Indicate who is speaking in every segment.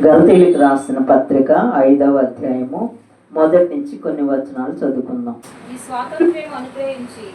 Speaker 1: గలతీయులకు రాసిన పత్రిక 5వ అధ్యాయము మొదటి నుంచి కొన్ని వచనాలు చదువుకుందాం.
Speaker 2: ఈ స్వాతంత్ర్యం అనుగ్రహించి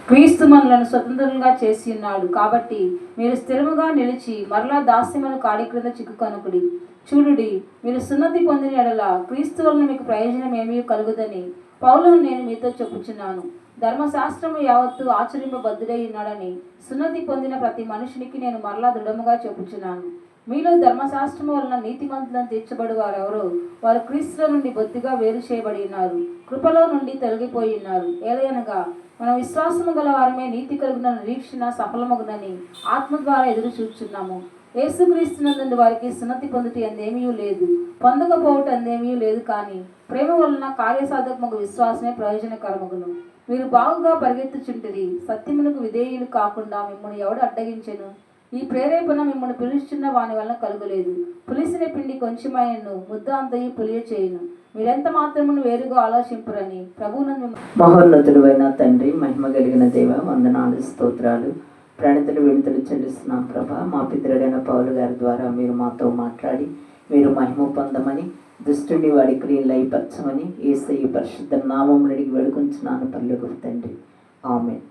Speaker 2: క్రీస్తు మనలను స్వతంత్రంగా చేసి ఉన్నాడు. కాబట్టి మీరు స్థిరముగా నిలిచి మరలా దాస్యమును కాడి క్రింద చిక్కుకొనకుడి. చూడుడి, మీరు సున్నతి పొందిన ఎడల క్రీస్తు వలన మీకు ప్రయోజనం ఏమీ కలుగుదని పౌలును నేను మీతో చెప్పుచున్నాను. ధర్మశాస్త్రము యావత్తు ఆచరింపబద్ధుడై ఉన్నాడని సున్నతి పొందిన ప్రతి మనుషునికి నేను మరలా దృఢముగా చెప్పుచున్నాను. మీలో ధర్మశాస్త్రము వలన నీతిమంతులను తీర్చబడి వారెవరో వారు క్రీస్తుల నుండి బొత్తిగా వేరు చేయబడి ఉన్నారు, కృపలో నుండి తొలగిపోయి ఉన్నారు. ఏలయనగా మనం విశ్వాసము గల వారమే నీతి కలిగిన నిరీక్షణ సఫలమగునని ఆత్మ ద్వారా ఎదురు చూచున్నాము. యేసుక్రీస్తునందు వారికి సున్నతి పొందుట అందేమీ లేదు, పొందకపోవటం అందేమీ లేదు. కానీ ప్రేమ వలన కార్యసాధకముగు విశ్వాసమే ప్రయోజనకరమగును. మీరు బాగుగా పరిగెత్తుచుంటిరి, సత్యమునకు విధేయులు కాకుండా మిమ్మల్ని ఎవడు అడ్డగించెను? ఈ ప్రేరేపణ మిమ్మల్ని పిలుచుచున్న వాని వలన కలుగలేదు. పులిసిన పిండి కొంచెమైనను ముద్ద అంతయు పులియ చేయును. మీరెంత మాత్రమును వేరుగా ఆలోచింపురని ప్రభువునందు.
Speaker 1: మహోన్నతుడైన తండ్రి, మహిమ కలిగిన దేవ, వందనాలు, స్తోత్రాలు, ప్రణితులు విడుదలు చెల్లిస్తున్నాం ప్రభా. మా పితరుడైన పౌలు గారి ద్వారా మీరు మాతో మాట్లాడి మీరు మహిమ పొందమని, దుష్టుని వాడి క్రియలు అయిపరచమని యేసయ్య పరిశుద్ధ నామమున అడిగి వేడుకుంటున్నాను పరలోకపు తండ్రి, ఆమేన్.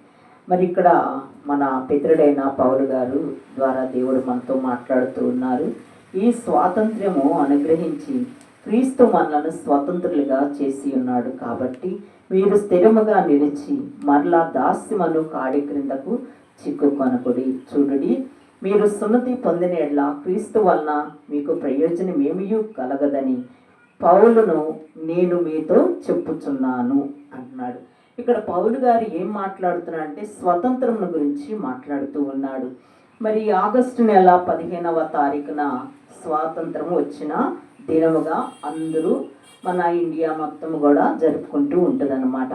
Speaker 1: మరి ఇక్కడ మన పితరుడైన పౌలు గారు ద్వారా దేవుడు మనతో మాట్లాడుతూ ఉన్నారు. ఈ స్వాతంత్ర్యము అనుగ్రహించి క్రీస్తు మనలను స్వతంత్రులుగా చేసి ఉన్నాడు. కాబట్టి మీరు స్థిరముగా నిలిచి మరలా దాస్యమును కాడి క్రిందకు చిక్కుకొనకుడి. చూడుడి, మీరు సున్నతి పొందిన ఎడల క్రీస్తు వలన మీకు ప్రయోజనం ఏమీ కలగదని పౌలును నేను మీతో చెప్పుచున్నాను అంటున్నాడు. ఇక్కడ పౌలు గారు ఏం మాట్లాడుతున్నాడంటే స్వతంత్రం గురించి మాట్లాడుతూ ఉన్నాడు. మరి ఆగస్టు నెల 15వ తారీఖున స్వాతంత్రం వచ్చిన దినముగా అందరూ మన ఇండియా మొత్తం కూడా జరుపుకుంటూ ఉంటుందన్నమాట.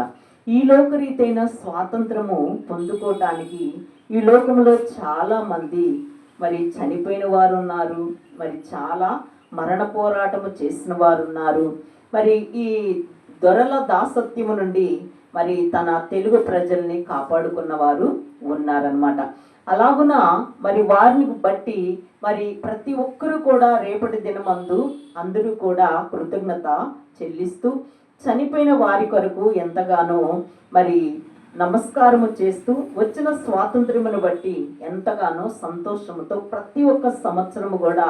Speaker 1: ఈ లోకరీతైన స్వాతంత్రము పొందుకోవటానికి ఈ లోకంలో చాలామంది మరి చనిపోయిన వారు ఉన్నారు, మరి చాలా మరణ పోరాటము చేసిన వారు ఉన్నారు. మరి ఈ దొరల దాసత్యము నుండి మరి తన తెలుగు ప్రజల్ని కాపాడుకున్న వారు ఉన్నారనమాట. అలాగున మరి వారిని బట్టి మరి ప్రతి ఒక్కరూ కూడా రేపటి దినమందు అందరూ కూడా కృతజ్ఞత చెల్లిస్తూ చనిపోయిన వారి కొరకు ఎంతగానో మరి నమస్కారము చేస్తూ వచ్చిన స్వాతంత్ర్యమును బట్టి ఎంతగానో సంతోషముతో ప్రతి ఒక్క సంవత్సరము కూడా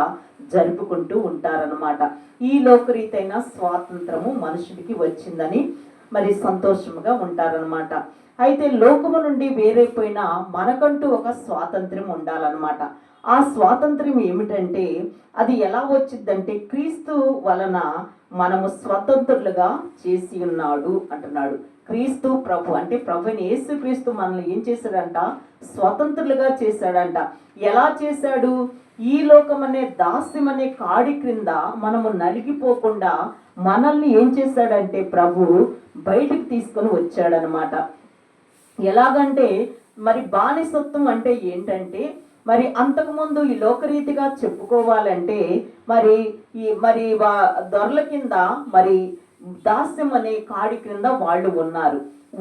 Speaker 1: జరుపుకుంటూ ఉంటారనమాట. ఈ లోకరీతైన స్వాతంత్రము మనుషుడికి వచ్చిందని మరి సంతోషముగా ఉంటారనమాట. అయితే లోకము నుండి వేరైపోయినా మనకంటూ ఒక స్వాతంత్ర్యం ఉండాలన్నమాట. ఆ స్వాతంత్ర్యం ఏమిటంటే అది ఎలా వచ్చిందంటే క్రీస్తు వలన మనము స్వతంత్రులుగా చేసి ఉన్నాడు అంటున్నాడు. క్రీస్తు ప్రభు అంటే ప్రభుని యేసు క్రీస్తు మనల్ని ఏం చేశాడంట? స్వతంత్రులుగా చేశాడంట. ఎలా చేశాడు? ఈ లోకం అనే దాస్యం అనే కాడి క్రింద మనము నలిగిపోకుండా మనల్ని ఏం చేశాడంటే ప్రభు బయటికి తీసుకొని వచ్చాడనమాట. ఎలాగంటే మరి బానిసత్వం అంటే ఏంటంటే మరి అంతకుముందు ఈ లోకరీతిగా చెప్పుకోవాలంటే మరి దొరల కింద మరి దాస్యం అనే కాడి క్రింద వాళ్ళు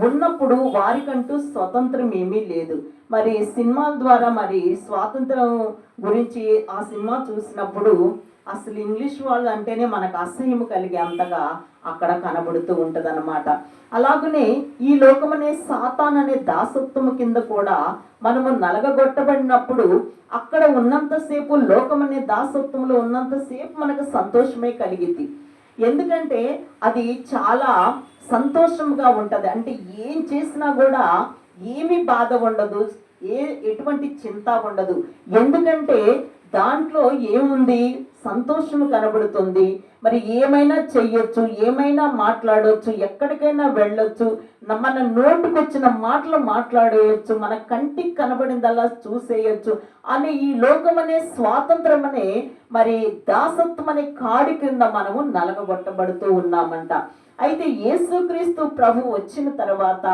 Speaker 1: ఉన్నప్పుడు వారికంటూ స్వతంత్రం ఏమీ లేదు. మరి సినిమాల ద్వారా మరి స్వాతంత్రం గురించి ఆ సినిమా చూసినప్పుడు అసలు ఇంగ్లీష్ వాళ్ళు అంటేనే మనకు అసహ్యం కలిగే అంతగా అక్కడ కనబడుతూ ఉంటదన్నమాట. అలాగనే ఈ లోకమనే సాతాన్ అనే దాసత్వము కింద కూడా మనము నలగగొట్టబడినప్పుడు అక్కడ ఉన్నంతసేపు లోకమనే దాసత్వంలో ఉన్నంతసేపు మనకు సంతోషమే కలిగింది. ఎందుకంటే అది చాలా సంతోషంగా ఉంటది. అంటే ఏం చేసినా కూడా ఏమీ బాధ ఉండదు, ఎటువంటి చింత ఉండదు. ఎందుకంటే దాంట్లో ఏముంది? సంతోషం కనబడుతుంది. మరి ఏమైనా చెయ్యొచ్చు, ఏమైనా మాట్లాడవచ్చు, ఎక్కడికైనా వెళ్ళొచ్చు, మన నోటికొచ్చిన మాటలు మాట్లాడేయచ్చు, మన కంటికి కనబడిందల్లా చూసేయచ్చు అని ఈ లోకం అనే స్వాతంత్రం అనే మరి దాసత్వం అనే కాడి కింద మనము నలగగొట్టబడుతూ ఉన్నామంట. అయితే యేసుక్రీస్తు ప్రభు వచ్చిన తర్వాత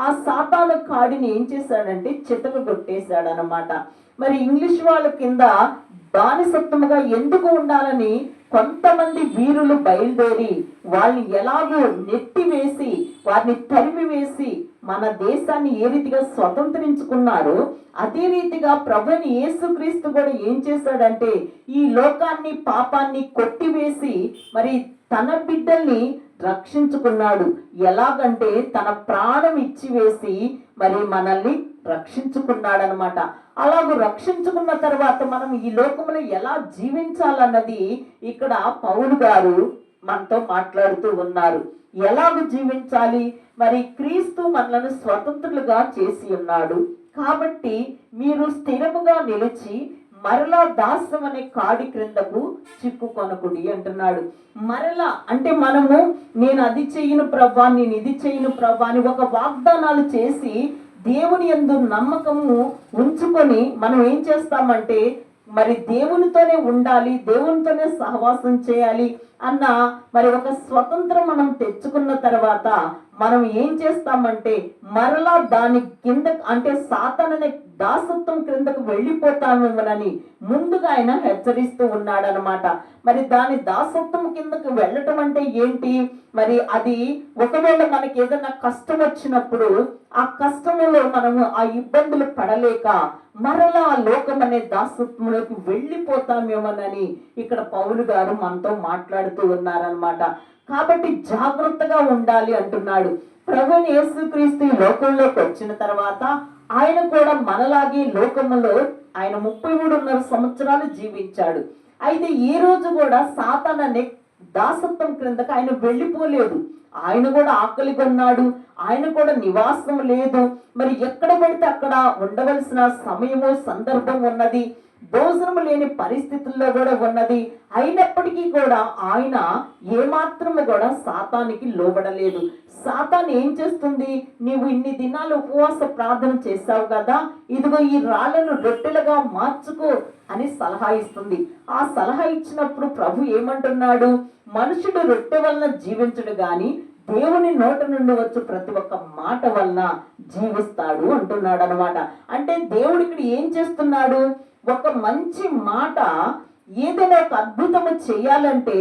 Speaker 1: ఆ సాతాను కాడిని ఏం చేశాడంటే చితక కొట్టేశాడు అనమాట. మరి ఇంగ్లీష్ వాళ్ళ కింద బానిసత్వముగా ఎందుకు ఉండాలని కొంతమంది వీరులు బయలుదేరి వాళ్ళని ఎలాగో నెట్టివేసి వారిని తరిమి వేసి మన దేశాన్ని ఏ రీతిగా స్వతంత్రించుకున్నారో అదే రీతిగా ప్రభుని యేసుక్రీస్తు కూడా ఏం చేశాడంటే ఈ లోకాన్ని పాపాన్ని కొట్టివేసి మరి తన బిడ్డల్ని రక్షించుకున్నాడు. ఎలాగంటే తన ప్రాణం ఇచ్చివేసి మరి మనల్ని రక్షించుకున్నాడనమాట. అలాగూ రక్షించుకున్న తర్వాత మనం ఈ లోకంలో ఎలా జీవించాలన్నది ఇక్కడ పౌలు గారు మనతో మాట్లాడుతూ ఉన్నారు. ఎలాగ జీవించాలి? మరి క్రీస్తు మనలను స్వతంత్రులుగా చేసి ఉన్నాడు కాబట్టి మీరు స్థిరముగా నిలిచి మరలా దాస్యం అనే కాడి క్రిందకు చిక్కుకొనకుడి అంటున్నాడు. మరలా అంటే మనము నేను అది చెయ్యను ప్రభా, నేను ఇది చెయ్యను ప్రభా అని ఒక వాగ్దానాలు చేసి దేవుని యందు నమ్మకము ఉంచుకొని మనం ఏం చేస్తామంటే మరి దేవునితోనే ఉండాలి, దేవునితోనే సహవాసం చేయాలి అన్న మరి ఒక స్వతంత్రం మనం తెచ్చుకున్న తర్వాత మనం ఏం చేస్తామంటే మరలా దాని కింద అంటే సాతాననే దాసత్వం క్రిందకు వెళ్ళిపోతామేమోనని ముందుగా ఆయన హెచ్చరిస్తూ ఉన్నాడనమాట. మరి దాని దాసత్వం కిందకు వెళ్ళటం అంటే ఏంటి? మరి అది ఒకవేళ మనకి ఏదైనా కష్టం వచ్చినప్పుడు ఆ కష్టంలో మనము ఆ ఇబ్బందులు పడలేక మరలా ఆ లోకం అనే దాసత్వంలోకి వెళ్ళిపోతామేమోనని ఇక్కడ పౌలు గారు మనతో మాట్లాడుతూ ఉన్నారనమాట. కాబట్టి జాగ్రత్తగా ఉండాలి అంటున్నాడు. ప్రభుని యేసుక్రీస్తు ఈ లోకంలోకి వచ్చిన తర్వాత ఆయన కూడా మనలాగే లోకములో ఆయన 33.5 సంవత్సరాలు జీవించాడు. అయితే ఈ రోజు కూడా సాతాను అనే దాసత్వం క్రిందకు ఆయన వెళ్ళిపోలేదు. ఆయన కూడా ఆకలి కొన్నాడు, ఆయన కూడా నివాసం లేదు. మరి ఎక్కడ పడితే అక్కడ ఉండవలసిన సమయము సందర్భం ఉన్నది, భోజనం లేని పరిస్థితుల్లో కూడా ఉన్నది. అయినప్పటికీ కూడా ఆయన ఏమాత్రము కూడా సాతానికి లోబడలేదు. సాతాను ఏం చేస్తుంది? నీవు ఇన్ని దినాలు ఉపవాస ప్రార్థన చేశావు కదా, ఇదిగో ఈ రాళ్లను రొట్టెలుగా మార్చుకో అని సలహా ఇస్తుంది. ఆ సలహా ఇచ్చినప్పుడు ప్రభు ఏమంటున్నాడు? మనుషుడు రొట్టె వలన జీవించడు గాని దేవుని నోట నుండి వచ్చు ప్రతి ఒక్క మాట వలన జీవిస్తాడు అంటున్నాడు అనమాట. అంటే దేవుడు ఇక్కడ ఏం చేస్తున్నాడు? ఒక మంచి మాట, ఏదైనా ఒక అద్భుతము చేయాలంటే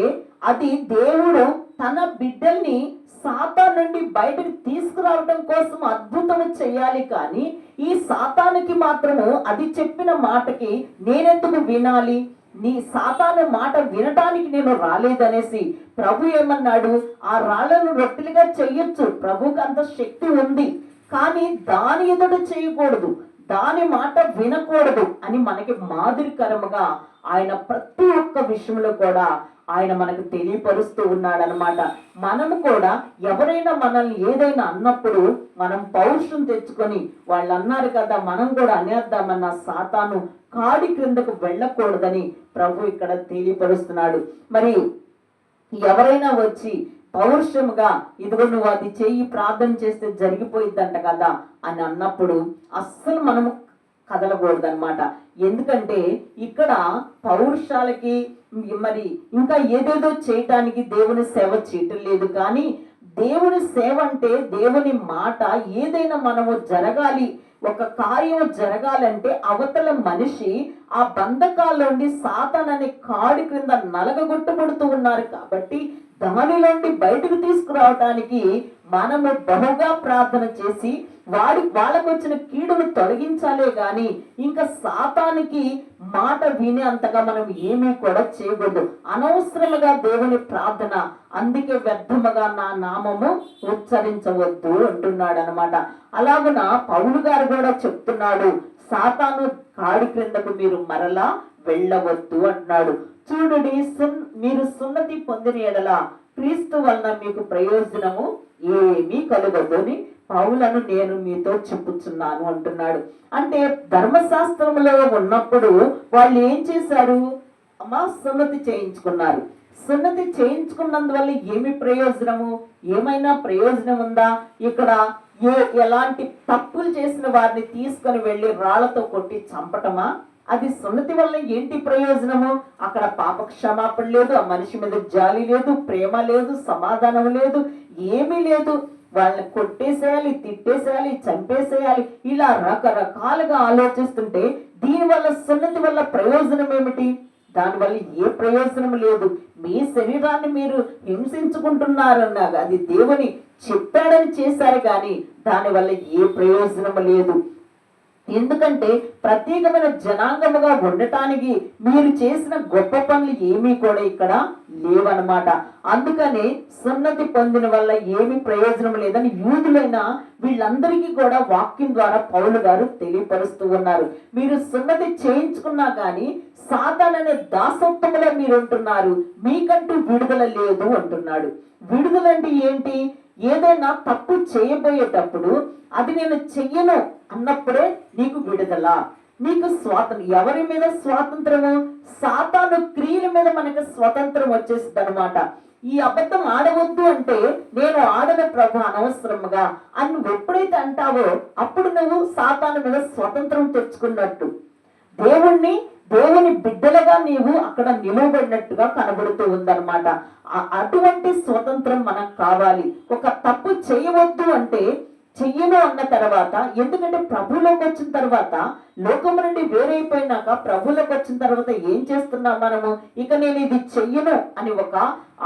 Speaker 1: అది దేవుడు తన బిడ్డల్ని సాతాను నుండి బయటకు తీసుకురావడం కోసం అద్భుతము చేయాలి. కానీ ఈ సాతానుకి మాత్రము అది చెప్పిన మాటకి నేనెందుకు వినాలి, నీ సాతాను మాట వినటానికి నేను రాలేదనేసి ప్రభు ఏమన్నాడు? ఆ రాళ్లను రొట్టెలుగా చెయ్యొచ్చు, ప్రభుకి అంత శక్తి ఉంది, కానీ దాని ఎదుట చేయకూడదు, దాని మాట వినకూడదు అని మనకి మాదిరికరముగా ఆయన ప్రతి ఒక్క విషయంలో కూడా ఆయన మనకు తెలియపరుస్తూ ఉన్నాడనమాట. మనము కూడా ఎవరైనా మనల్ని ఏదైనా అన్నప్పుడు మనం పౌరుషం తెచ్చుకొని వాళ్ళు అన్నారు కదా మనం కూడా అనేద్దామన్న సాతాను కాడి క్రిందకు వెళ్ళకూడదని ప్రభు ఇక్కడ తెలియపరుస్తున్నాడు. మరి ఎవరైనా వచ్చి పౌరుషముగా ఇదిగో నువ్వు అది చెయ్యి, ప్రార్థన చేస్తే జరిగిపోయిద్దంట కదా అని అన్నప్పుడు అస్సలు మనము కదలకూడదన్నమాట. ఎందుకంటే ఇక్కడ పౌరుషాలకి మరి ఇంకా ఏదేదో చేయటానికి దేవుని సేవ చేయటం లేదు. కానీ దేవుని సేవ అంటే దేవుని మాట ఏదైనా మనము జరగాలి, ఒక కార్యం జరగాలంటే అవతల మనిషి ఆ బంధకాల్లోండి సాతాను అనే కాడి క్రింద నలగగొట్టబడుతూ ఉన్నారు. కాబట్టి దానిలోండి బయటకు తీసుకురావటానికి మనము బహుగా ప్రార్థన చేసి వాళ్ళకు వచ్చిన కీడును తొలగించాలే గాని ఇంకా సాతానికి మాట వినే అంతగా మనం ఏమీ కూడా చేయకూడదు. అనవసరముగా దేవుని ప్రార్థన అందుకే వ్యర్థముగా నా నామము ఉచ్చరించవద్దు అంటున్నాడు అనమాట. అలాగున పౌలు గారు కూడా చెప్తున్నాడు, సాతాను కాడి క్రిందకు మీరు మరలా వెళ్ళవద్దు అంటున్నాడు. చూడుడి, మీరు సున్నతి పొందిన ఎడల క్రీస్తు వలన మీకు ప్రయోజనము ఏమీ కలుగదని పౌలను నేను మీతో చెప్పుచున్నాను అంటున్నాడు. అంటే ధర్మశాస్త్రంలో ఉన్నప్పుడు వాళ్ళు ఏం చేశారు? అమ్మా సున్నతి చేయించుకున్నారు. సున్నతి చేయించుకున్నందువల్ల ఏమి ప్రయోజనము? ఏమైనా ప్రయోజనం ఉందా? ఇక్కడ ఎలాంటి తప్పులు చేసిన వారిని తీసుకొని వెళ్ళి రాళ్లతో కొట్టి చంపటమా? అది సున్నతి వల్ల ఏంటి ప్రయోజనము? అక్కడ పాప క్షమాపణ లేదు, ఆ మనిషి మీద జాలి లేదు, ప్రేమ లేదు, సమాధానం లేదు, ఏమీ లేదు. వాళ్ళని కొట్టేసేయాలి, తిట్టేసేయాలి, చంపేసేయాలి, ఇలా రకరకాలుగా ఆలోచిస్తుంటే దీనివల్ల సున్నతి వల్ల ప్రయోజనం ఏమిటి? దానివల్ల ఏ ప్రయోజనం లేదు. మీ శరీరాన్ని మీరు హింసించుకుంటున్నారన్నా అది దేవుని చెప్పాడని చేశారు కానీ దానివల్ల ఏ ప్రయోజనం లేదు. ఎందుకంటే ప్రత్యేకమైన జనాంగముగా ఉండటానికి మీరు చేసిన గొప్ప పనులు ఏమీ కూడా ఇక్కడ లేవన్నమాట. అందుకని సున్నతి పొందిన వల్ల ఏమి ప్రయోజనం లేదని యూదులైన వీళ్ళందరికీ కూడా వాక్యం ద్వారా పౌలు గారు తెలియపరుస్తూ ఉన్నారు. మీరు సున్నతి చేయించుకున్నా కానీ సాతాను అనే దాసత్వములో మీరు ఉంటున్నారు, మీకంటూ విడుదల లేదు అంటున్నాడు. విడుదల అంటే ఏంటి? ఏదైనా తప్పు చేయబోయేటప్పుడు అది నేను చెయ్యను అన్నప్పుడే నీకు విడుదల, నీకు స్వాతంత్రం. ఎవరి మీద స్వాతంత్రము? సాతాను క్రియల మీద మనకు స్వతంత్రం వచ్చేస్తుంది అనమాట. ఈ అబద్ధం ఆడవద్దు అంటే నేను ఆడన ప్రభు అనవసరముగా అని నువ్వు ఎప్పుడైతే అంటావో అప్పుడు నువ్వు సాతాను మీద స్వతంత్రం తెచ్చుకున్నట్టు, దేవుని బిడ్డలుగా నీవు అక్కడ నిలవబడినట్టుగా కనబడుతూ ఉందన్నమాట. అటువంటి స్వతంత్రం మనకు కావాలి. ఒక తప్పు చేయవద్దు అంటే చెయ్యను అన్న తర్వాత, ఎందుకంటే ప్రభులోకి వచ్చిన తర్వాత, లోకము నుండి వేరైపోయినాక ప్రభులోకి వచ్చిన తర్వాత ఏం చేస్తున్నాం మనము? ఇక నేను ఇది చెయ్యను అని ఒక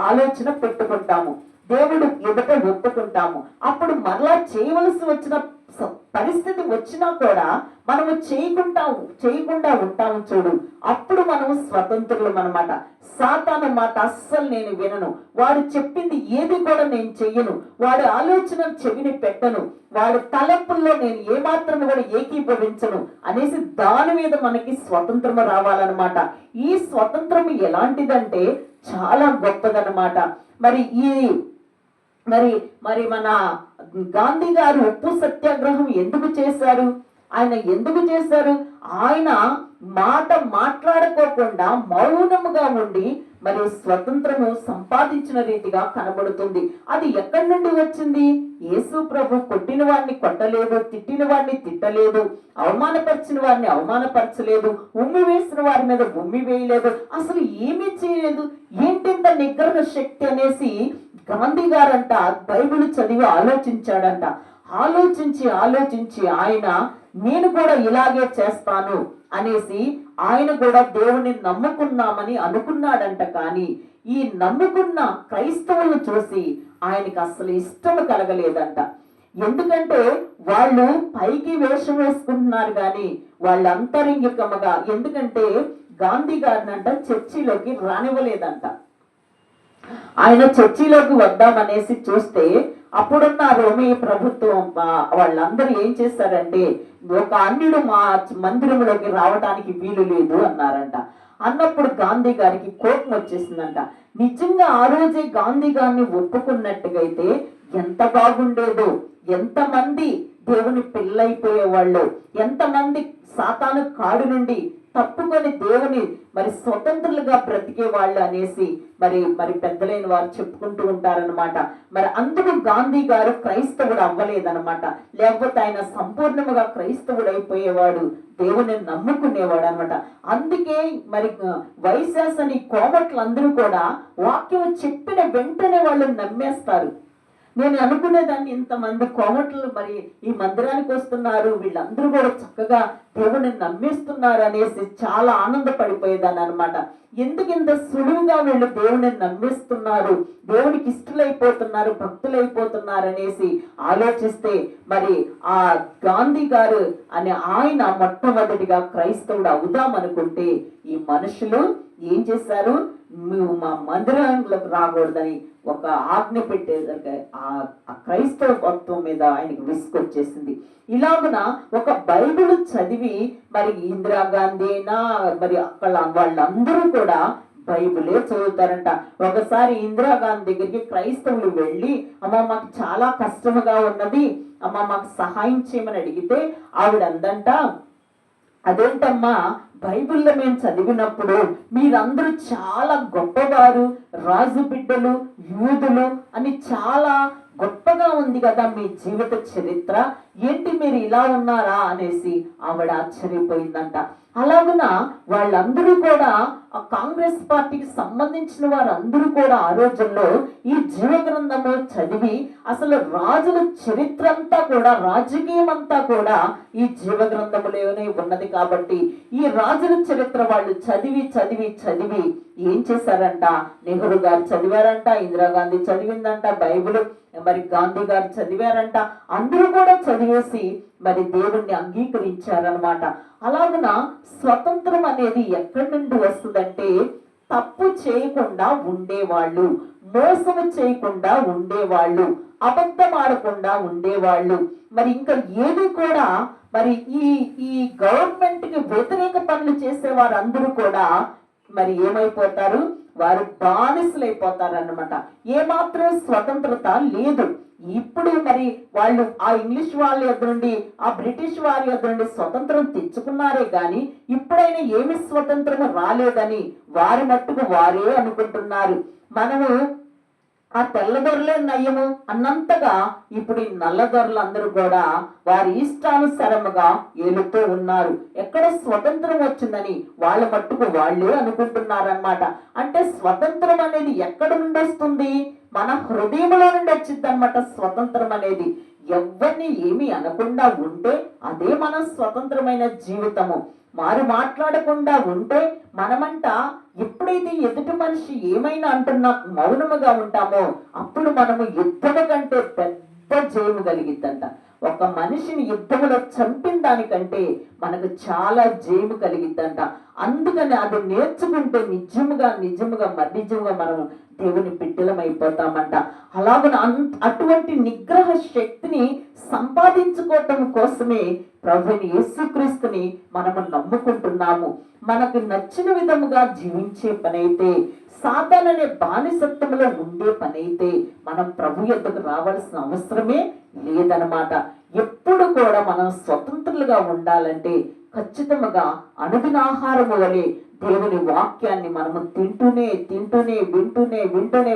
Speaker 1: ఆలోచన పెట్టుకుంటాము, దేవుడు ఎదుట ఒప్పుకుంటాము. అప్పుడు మరలా చేయవలసి వచ్చిన పరిస్థితి వచ్చినా కూడా మనము చేయకుండా ఉంటాము చూడు, అప్పుడు మనము స్వతంత్రులం అన్నమాట. సాతాను మాట అస్సలు నేను వినను, వాడు చెప్పింది ఏది కూడా నేను చెయ్యను, వాడి ఆలోచన చెవిని పెట్టను, వాడి తలపుల్లో నేను ఏమాత్రం కూడా ఏకీభవించను అనేసి దాని మీద మనకి స్వతంత్రము రావాలన్నమాట. ఈ స్వతంత్రం ఎలాంటిదంటే చాలా గొప్పదన్నమాట. మరి మన గాంధీ గారు ఉప్పు సత్యాగ్రహం ఎందుకు చేశారు? ఆయన మాట్లాడుకోకుండా మౌనముగా ఉండి మరి స్వతంత్రము సంపాదించిన రీతిగా కనబడుతుంది. అది ఎక్కడి నుండి వచ్చింది? యేసు ప్రభు కొట్టిన వాడిని కొట్టలేదు, తిట్టిన వాడిని తిట్టలేదు, అవమానపరిచిన వారిని అవమానపరచలేదు, ఉమ్మి వేసిన వారి మీద ఉమ్మి వేయలేదు, అసలు ఏమీ చేయలేదు. ఏంటింత నిగ్రహ శక్తి అనేసి గాంధీ గారంట బైబిల్ చదివి ఆలోచించాడంట. ఆలోచించి ఆయన నేను కూడా ఇలాగే చేస్తాను అనేసి ఆయన కూడా దేవుని నమ్ముకున్నామని అనుకున్నాడంట. కానీ ఈ నమ్ముకున్న క్రైస్తవులను చూసి ఆయనకి అసలు ఇష్టం కలగలేదంట. ఎందుకంటే వాళ్ళు పైకి వేషం వేసుకుంటున్నారు కానీ వాళ్ళ అంతరంగికముగా, ఎందుకంటే గాంధీ గారినంట చర్చిలోకి రానివ్వలేదంట. ఆయన చర్చిలోకి వద్దామనేసి చూస్తే అప్పుడున్న రోమీ ప్రభుత్వం వాళ్ళందరూ ఏం చేశారంటే, ఒక అన్యుడు మా మందిరంలోకి రావడానికి వీలు లేదు అన్నారంట. అన్నప్పుడు గాంధీ గారికి కోపం వచ్చేసిందంట. నిజంగా ఆ రోజే గాంధీ గారిని ఒప్పుకున్నట్టుగైతే ఎంత బాగుండేదో, ఎంతమంది దేవుని పెళ్ళైపోయేవాళ్ళు, ఎంతమంది సాతాను కాడు నుండి తప్పుకొని దేవుని మరి స్వతంత్రులుగా బ్రతికే వాళ్ళు అనేసి మరి పెద్దలైన వారు చెప్పుకుంటూ ఉంటారనమాట. మరి అందుకు గాంధీ గారు క్రైస్తవుడు అవ్వలేదనమాట. లేకపోతే ఆయన సంపూర్ణముగా క్రైస్తవుడు అయిపోయేవాడు, దేవుని నమ్ముకునేవాడు అనమాట. అందుకే మరి వైశాసని కోమట్లందరూ కూడా వాక్యం చెప్పిన వెంటనే వాళ్ళు నమ్మేస్తారు. నేను అనుకునేదాన్ని, ఇంతమంది కోమట్లు మరి ఈ మందిరానికి వస్తున్నారు, వీళ్ళందరూ కూడా చక్కగా దేవుని నమ్మేస్తున్నారు అనేసి చాలా ఆనందపడిపోయేదాన్ని అనమాట. ఎందుకు ఇంత సులువుగా వీళ్ళు దేవుని నమ్మేస్తున్నారు, దేవునికి ఇష్టలైపోతున్నారు, భక్తులైపోతున్నారు అనేసి ఆలోచిస్తే మరి ఆ గాంధీ గారు అనే ఆయన మొట్టమొదటిగా క్రైస్తవుడు అవుదామనుకుంటే ఈ మనుషులు ఏం చేశారు? నువ్వు మా మందిరంలోకి రాకూడదని ఒక ఆజ్ఞ పెట్టేసరికి ఆ క్రైస్తవత్వం మీద ఆయనకు విసుకొచ్చేసింది. ఇలాగున ఒక బైబిల్ చదివి మరి ఇందిరాగాంధీ అయినా మరి అక్కడ వాళ్ళందరూ కూడా బైబిలే చదువుతారంట. ఒకసారి ఇందిరాగాంధీ దగ్గరికి క్రైస్తవులు వెళ్ళి, అమ్మ మాకు చాలా కష్టముగా ఉన్నది, అమ్మ మాకు సహాయం చేయమని అడిగితే ఆవిడ అందంట, అదేంటమ్మా, బైబిల్లో మేము చదివినప్పుడు మీరందరూ చాలా గొప్పవారు, రాజు బిడ్డలు, యూదులు అని చాలా గొప్పగా ఉంది కదా మీ జీవిత చరిత్ర, ఏంటి మీరు ఇలా ఉన్నారా అనేసి ఆవిడ ఆశ్చర్యపోయిందంట. అలాగున వాళ్ళందరూ కూడా ఆ కాంగ్రెస్ పార్టీకి సంబంధించిన వారందరూ కూడా ఆ రోజుల్లో ఈ జీవ గ్రంథము చదివి అసలు రాజుల చరిత్ర అంతా కూడా, రాజకీయం అంతా కూడా ఈ జీవ గ్రంథములోనే ఉన్నది కాబట్టి ఈ రాజుల చరిత్ర వాళ్ళు చదివి చదివి చదివి ఏం చేశారంట, నెహ్రూ గారు చదివారంట, ఇందిరాగాంధీ చదివిందంట బైబిల్, మరి గాంధీ గారు చదివారంట, అందరూ కూడా చదివేసి మరి దేవుణ్ణి అంగీకరించారనమాట. అలాగున స్వతంత్రం అనేది ఎక్కడి నుండి వస్తుందంటే తప్పు చేయకుండా ఉండేవాళ్ళు, మోసము చేయకుండా ఉండేవాళ్ళు, అబద్ధం ఆడకుండా ఉండేవాళ్ళు, మరి ఇంకా ఏది కూడా మరి ఈ గవర్నమెంట్ కి వ్యతిరేక పనులు చేసే వారందరూ కూడా మరి ఏమైపోతారు, వారు బానిసలైపోతారు అన్నమాట. ఏమాత్రం స్వతంత్రత లేదు. ఇప్పుడు మరి వాళ్ళు ఆ ఇంగ్లీష్ వాళ్ళ యొద్ద నుండి, ఆ బ్రిటిష్ వారి యొద్ద నుండి స్వతంత్రం తెచ్చుకున్నారే గాని ఇప్పుడైనా ఏమి స్వతంత్రం రాలేదని వారి మట్టుకు వారే అనుకుంటున్నారు. మనము ఆ తెల్లదొరలే నయ్యము అన్నంతగా ఇప్పుడు ఈ నల్లదొరలందరూ కూడా వారి ఇష్టానుసారముగా ఏలుతూ ఉన్నారు. ఎక్కడ స్వతంత్రం వచ్చిందని వాళ్ళ మట్టుకు వాళ్ళే అనుకుంటున్నారన్నమాట. అంటే స్వతంత్రం అనేది ఎక్కడ నుండి వస్తుంది? మన హృదయంలో నుండి వచ్చింది అనమాట స్వతంత్రం అనేది. ఎవరిని ఏమి అనకుండా ఉంటే అదే మన స్వతంత్రమైన జీవితము. మారు మాట్లాడకుండా ఉంటే మనమంట ఎప్పుడైతే ఎదుటి మనిషి ఏమైనా అంటున్నా మౌనముగా ఉంటామో అప్పుడు మనము యుద్ధము కంటే పెద్ద జయము కలిగిద్దంట. ఒక మనిషిని యుద్ధములో చంపిన దానికంటే మనకు చాలా జయము కలిగిద్దంట. అందుకని అది నేర్చుకుంటే నిజముగా మరి నిజముగా మనం దేవుని బిడ్డలమైపోతామంట. అలాగన అటువంటి నిగ్రహ శక్తిని సంపాదించుకోవటం కోసమే ప్రభుని యేసుక్రీస్తుని మనము నమ్ముకుంటున్నాము. మనకు నచ్చిన విధముగా జీవించే పనైతే, సాతాననే బానిసత్వంలో ఉండే పనైతే మనం ప్రభు యొద్దకు రావాల్సిన అవసరమే లేదనమాట. ఎప్పుడు కూడా మనం స్వతంత్రులుగా ఉండాలంటే ఖచ్చితంగా అనుదినాహారము వలె దేవుని వాక్యాన్ని మనము వింటూనే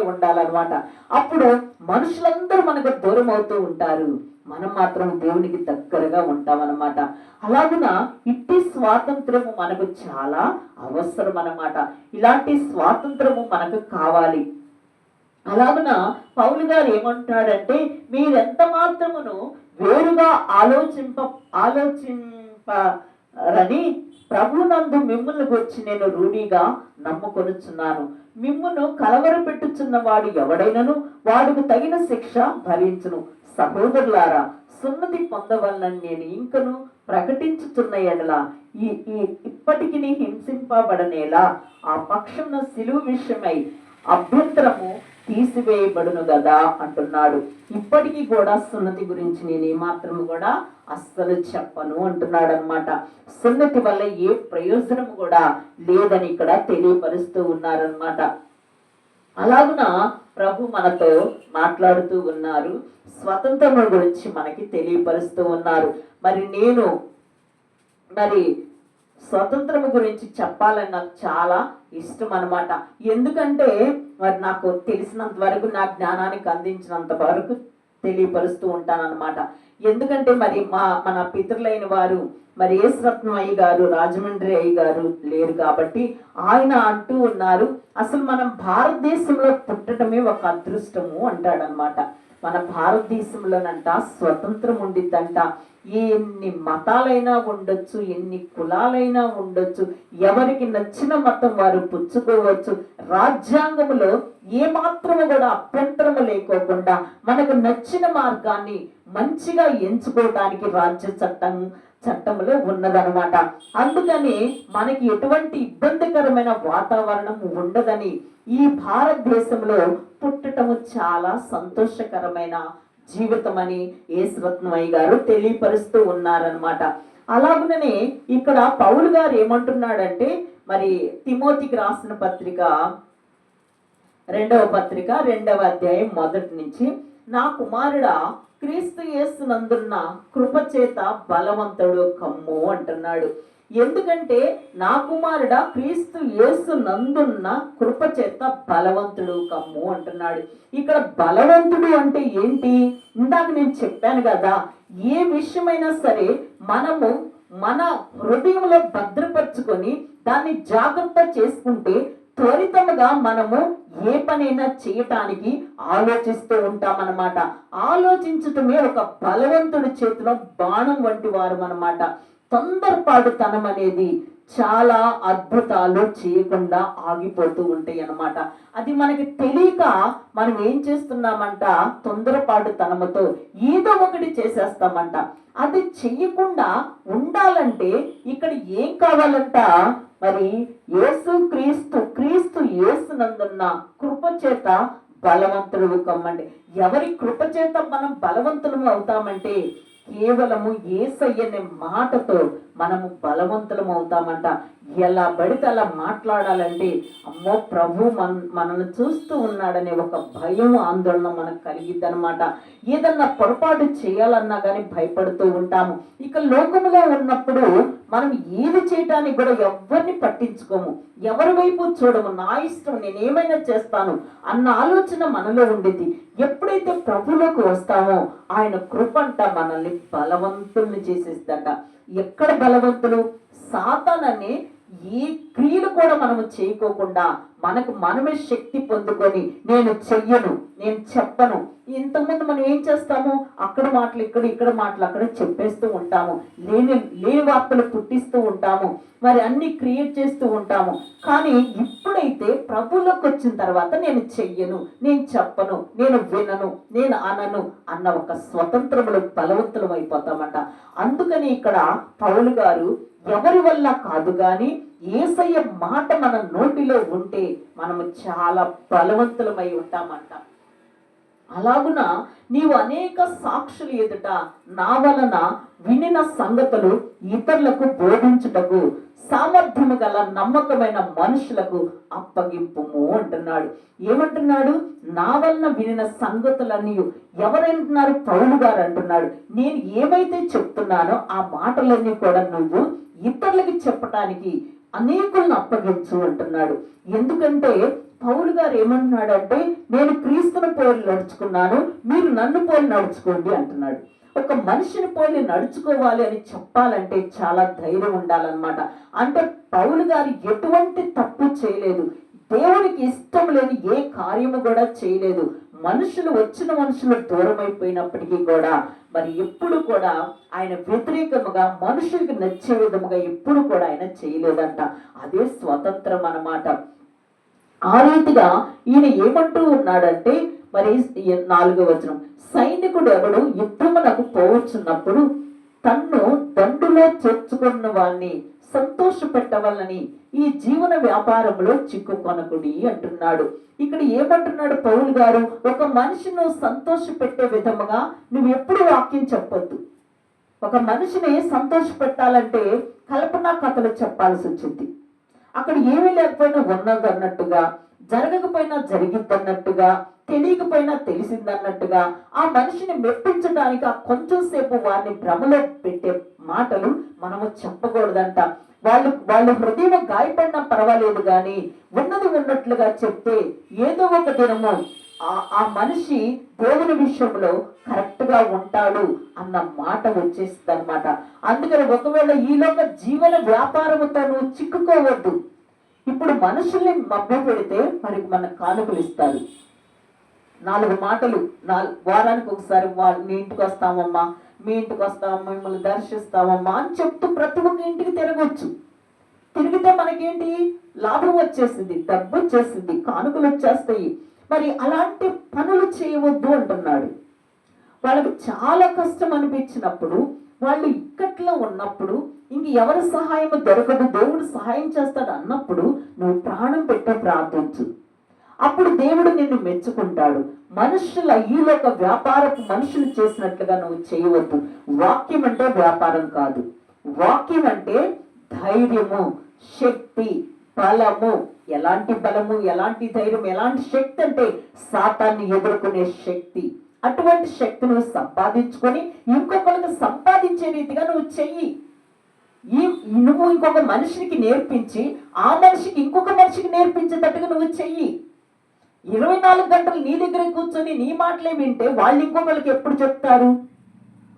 Speaker 1: ఉండాలన్నమాట. అప్పుడు మనుషులందరూ మనకు దూరం అవుతూ ఉంటారు, మనం మాత్రం దేవునికి దగ్గరగా ఉంటామన్నమాట. అలాగున ఇట్టి స్వాతంత్రము మనకు చాలా అవసరం అన్నమాట. ఇలాంటి స్వాతంత్రము మనకు కావాలి. అలాగున పౌలు గారు ఏమంటున్నాడంటే, మీరెంత మాత్రమును వేరుగా ఆలోచింపరని ప్రభునందు మిమ్ములను గురించి నేను రూఢిగా నమ్ముకొనుచున్నాను. మిమ్మును కలవరపెట్టుచున్న వాడు ఎవడైనను వాడుకు తగిన శిక్ష భరించును. సహోదరులారా, సున్నతి పొందవలనని నేను ఇంకను ప్రకటించుతున్న ఎడల ఇప్పటికి హింసింపబడనేలా ఆ పక్షమున సిలువ విషయమై అభ్యంతరము తీసివేయబడును కదా అంటున్నాడు. ఇప్పటికీ కూడా సున్నతి గురించి నేను ఏమాత్రము కూడా అస్సలు చెప్పను అంటున్నాడు అనమాట. సున్నతి వల్ల ఏ ప్రయోజనం కూడా లేదని ఇక్కడ తెలియపరుస్తూ ఉన్నారనమాట. అలాగున ప్రభు మనతో మాట్లాడుతూ ఉన్నారు, స్వతంత్రం గురించి మనకి తెలియపరుస్తూ ఉన్నారు. మరి స్వతంత్రము గురించి చెప్పాలని నాకు చాలా ఇష్టం అనమాట. ఎందుకంటే మరి నాకు తెలిసినంత వరకు, నా జ్ఞానానికి అందించినంత వరకు తెలియపరుస్తూ ఉంటానన్నమాట. ఎందుకంటే మరి మన పితరులైన వారు మరి యేసురత్నం అయ్య గారు, రాజమండ్రి అయ్య గారు లేరు కాబట్టి ఆయన అంటూ ఉన్నారు, అసలు మనం భారతదేశంలో పుట్టడమే ఒక అదృష్టము అంటాడనమాట. మన భారతదేశంలోనంట స్వతంత్రం ఉండిద్దంట. ఎన్ని మతాలైనా ఉండొచ్చు, ఎన్ని కులాలైనా ఉండొచ్చు, ఎవరికి నచ్చిన మతం వారు పుచ్చుకోవచ్చు. రాజ్యాంగంలో ఏమాత్రము కూడా అభ్యంతరము లేకోకుండా మనకు నచ్చిన మార్గాన్ని మంచిగా ఎంచుకోవడానికి రాజ్య చట్టంలో ఉన్నదనమాట. అందుకని మనకి ఎటువంటి ఇబ్బందికరమైన వాతావరణం ఉండదని ఈ భారతదేశంలో పుట్టటము చాలా సంతోషకరమైన జీవితం అని యేసురత్నమయ్య గారు తెలియపరుస్తూ ఉన్నారనమాట. అలాగనే ఇక్కడ పౌలు గారు ఏమంటున్నాడంటే, మరి తిమోతికి రాసిన పత్రిక 2వ పత్రిక 2వ అధ్యాయం 1 నుంచి, నా కుమారుడా క్రీస్తు యేసునందున్న కృపచేత బలవంతుడు కమ్ము అంటున్నాడు. ఎందుకంటే నా కుమారుడా క్రీస్తు యేసు నందున్న కృప చేత బలవంతుడు కమ్ము అంటున్నాడు. ఇక్కడ బలవంతుడు అంటే ఏంటి? ఇందాక నేను చెప్పాను కదా, ఏ విషయమైనా సరే మనము మన హృదయంలో భద్రపరుచుకొని దాన్ని జాగ్రత్త చేసుకుంటే త్వరితముగా మనము ఏ పనైనా చేయటానికి ఆలోచిస్తూ ఉంటామన్నమాట. ఆలోచించటమే ఒక బలవంతుడి చేతిలో బాణం వంటి వారు అన్నమాట. తొందరపాటుతనం అనేది చాలా అద్భుతాలు చేయకుండా ఆగిపోతూ ఉంటాయి అన్నమాట. అది మనకి తెలియక మనం ఏం చేస్తున్నామంట, తొందరపాటుతనముతో ఏదో ఒకటి చేసేస్తామంట. అది చెయ్యకుండా ఉండాలంటే ఇక్కడ ఏం కావాలంట, మరి క్రీస్తు యేసునందున్న కృప చేత బలవంతుడు కమ్మండి. ఎవరి కృప చేత మనం బలవంతులము అవుతామంటే కేవలము యేసయ్యనే మాటతో మనము బలవంతులం అవుతామంట. ఎలా పడితే అలా మాట్లాడాలంటే అమ్మో ప్రభు మనల్ని చూస్తూ ఉన్నాడనే ఒక భయం ఆందోళన మనకు కలిగిద్ది అనమాట. ఏదన్నా పొరపాటు చేయాలన్నా కానీ భయపడుతూ ఉంటాము. ఇక లోకములో ఉన్నప్పుడు మనం ఏది చేయటానికి కూడా ఎవరిని పట్టించుకోము, ఎవరి వైపు చూడము. నా ఇష్టం, నేను ఏమైనా చేస్తాను అన్న ఆలోచన మనలో ఉండేది. ఎప్పుడైతే ప్రభులోకి వస్తామో ఆయన కృపంట మనల్ని బలవంతుల్ని చేసేస్తంట. ఎక్కడ బలవంతులు? సాతానని ఏ క్రియలు కూడా మనము చేయకోకుండా మనమే శక్తి పొందుకొని నేను చెయ్యను, నేను చెప్పను. ఇంతకుముందు మనం ఏం చేస్తాము, అక్కడ మాటలు ఇక్కడ మాటలు అక్కడ చెప్పేస్తూ ఉంటాము, లేని వార్తలు పుట్టిస్తూ ఉంటాము, మరి అన్ని క్రియేట్ చేస్తూ ఉంటాము. కానీ ఇప్పుడైతే ప్రభువులోకి వచ్చిన తర్వాత నేను చెయ్యను, నేను చెప్పను, నేను వినను, నేను అనను అన్న ఒక స్వతంత్రములు బలవంతులం అయిపోతామంట. అందుకని ఇక్కడ పౌలు గారు ఎవరి వల్ల కాదు కానీ యేసయ్య మాట మన నోటిలో ఉంటే మనము చాలా బలవంతులమై ఉంటామంట. అలాగున నీవు అనేక సాక్షులు ఎదుట నా వలన వినిన సంగతులు ఇతరులకు బోధించుటకు సామర్థ్యము గల నమ్మకమైన మనుషులకు అప్పగింపుము అంటున్నాడు. ఏమంటున్నాడు? నా వలన వినిన సంగతులన్నీ ఎవరంటున్నారు? పౌలు గారు అంటున్నాడు. నేను ఏమైతే చెప్తున్నానో ఆ మాటలన్నీ కూడా నువ్వు ఇతరులకి చెప్పటానికి అనేకులను అప్పగించు అంటున్నాడు. ఎందుకంటే పౌలు గారు ఏమంటున్నాడు అంటే, నేను క్రీస్తుని పోలి నడుచుకున్నాను, మీరు నన్ను పోలి నడుచుకోండి అంటున్నాడు. ఒక మనిషిని పోలి నడుచుకోవాలి అని చెప్పాలంటే చాలా ధైర్యం ఉండాలన్నమాట. అంటే పౌలు గారు ఎటువంటి తప్పు చేయలేదు, దేవునికి ఇష్టం లేని ఏ కార్యము కూడా చేయలేదు. వచ్చిన మనుషులు దూరం అయిపోయినప్పటికీ కూడా మరి ఎప్పుడు కూడా ఆయన వ్యతిరేకముగా మనుషులకు నచ్చే విధముగా ఎప్పుడు కూడా ఆయన చేయలేదంట. అదే స్వతంత్రం అన్నమాట. ఆ రీతిగా ఈయన ఏమంటూ ఉన్నాడంటే, మరి 4వ వచనం, సైనికుడు ఎవడు యుద్ధమునకు పోవచ్చున్నప్పుడు తన్ను దండులో చేర్చుకున్న వారిని సంతోష పెట్టవాలని ఈ జీవన వ్యాపారంలో చిక్కుకొనకుడి అంటున్నాడు. ఇక్కడ ఏమంటున్నాడు పౌలు గారు? ఒక మనిషిని సంతోష పెట్టే విధముగా నువ్వు ఎప్పుడు వాక్యం చెప్పొద్దు. ఒక మనిషిని సంతోష పెట్టాలంటే కల్పనా కథలు చెప్పాల్సి వచ్చింది. అక్కడ ఏమీ లేకపోయినా ఉన్నది అన్నట్టుగా, జరగకపోయినా జరిగిద్దన్నట్టుగా, తెలియకపోయినా తెలిసిందన్నట్టుగా ఆ మనిషిని మెప్పించడానికి ఆ కొంచెం సేపు వారిని భ్రమలో పెట్టే మాటలు మనము చెప్పకూడదంట. వాళ్ళు హృదయం గాయపడినా పర్వాలేదు కానీ ఉన్నది ఉన్నట్లుగా చెప్తే ఏదో ఒక దినము ఆ మనిషి దేవుని విషయంలో కరెక్ట్ గా ఉంటాడు అన్న మాట వచ్చేస్తుంది అనమాట. అందుకని ఒకవేళ ఈలోక జీవన వ్యాపారముతో నువ్వు చిక్కుకోవద్దు. ఇప్పుడు మనుషుల్ని మభ్య పెడితే మరి మన కానుకలు ఇస్తారు. 4 మాటలు, వారానికి ఒకసారి మీ ఇంటికి వస్తామమ్మా, మీ ఇంటికి వస్తామమ్మా, మిమ్మల్ని దర్శిస్తామమ్మా అని చెప్తూ ప్రతి ఒక్క ఇంటికి తిరగచ్చు. తిరిగితే మనకేంటి లాభం వచ్చేసింది, డబ్బు వచ్చేసింది, కానుకలు వచ్చేస్తాయి. మరి అలాంటి పనులు చేయవద్దు అంటున్నాడు. వాళ్ళకి చాలా కష్టం అనిపించినప్పుడు, వాళ్ళు ఇక్కట్లో ఉన్నప్పుడు, ఇంక ఎవరి సహాయం దొరకదు, దేవుడు సహాయం చేస్తాడు అన్నప్పుడు నువ్వు ప్రాణం పెట్టి ప్రార్థించు. అప్పుడు దేవుడు నిన్ను మెచ్చుకుంటాడు. మనుషుల ఈలోక వ్యాపారపు మనుషులు చేసినట్లుగా నువ్వు చేయవద్దు. వాక్యం అంటే వ్యాపారం కాదు. వాక్యం అంటే ధైర్యము, శక్తి, బలము. ఎలాంటి బలము, ఎలాంటి ధైర్యం, ఎలాంటి శక్తి అంటే సాతాన్ని ఎదుర్కొనే శక్తి. అటువంటి శక్తి నువ్వు సంపాదించుకొని ఇంకొకరికి సంపాదించే రీతిగా నువ్వు చెయ్యి. ఈ నువ్వు ఇంకొక మనిషికి నేర్పించి ఆ మనిషికి ఇంకొక మనిషికి నేర్పించేటట్టుగా నువ్వు చెయ్యి. 24 గంటలు నీ దగ్గరే కూర్చొని నీ మాటలే వింటే వాళ్ళు ఇంకొకరికి ఎప్పుడు చెప్తారు?